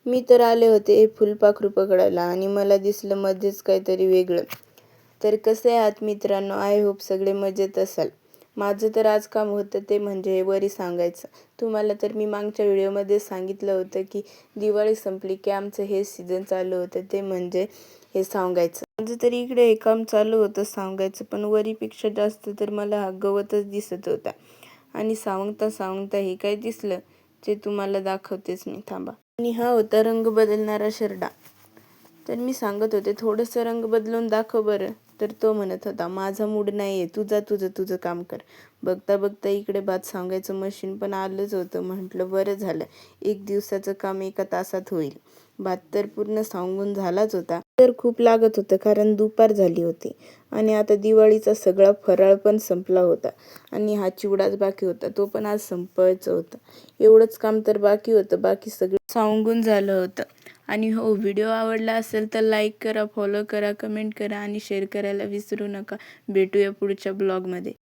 मी तर आले होते फुलपाखरू पकडायला आणि मला दिसलं मध्येच काहीतरी वेगळं. तर कसे आहात मित्रांनो? आय होप सगळे मजेत असाल. माझं तर आज काम होतं ते म्हणजे हे वरी सांगायचं. तुम्हाला तर मी मागच्या व्हिडिओमध्ये सांगितलं होतं की दिवाळी संपली की आमचं हे सीझन चालू होतं ते म्हणजे हे सांगायचं. माझं तरी इकडे हे काम चालू होतं सांगायचं, पण वरीपेक्षा जास्त तर मला हा गवतच दिसत होता. आणि सांगता हे काय दिसलं ते तुम्हाला दाखवतेच मी, थांबा. आणि हा होता रंग बदलणारा शरडा. तर मी सांगत होते थोडंसं रंग बदलून दाखव बरं. तर तो म्हणत होता माझा मूड नाही आहे, तुझं काम कर. बघता बघता इकडे भात सांगायचं मशीन पण आलंच होतं. म्हटलं बरं झालं, 1 दिवसाचं काम 1 तासात होईल. भात तर पूर्ण सांगून झालाच होता. तर खूप लागत होतं कारण दुपार झाली होती आणि आता दिवाळीचा सगळा फराळ पण संपला होता आणि हा चिवडाच बाकी होता, तो पण आज संपवायचा होता. एवढंच काम तर बाकी होतं, बाकी सगळं सांगून झालं होतं. आणि हो, व्हिडिओ आवडला असेल तर लाईक करा, फॉलो करा, कमेंट करा आणि शेअर करायला विसरू नका. भेटूया पुढच्या ब्लॉगमध्ये.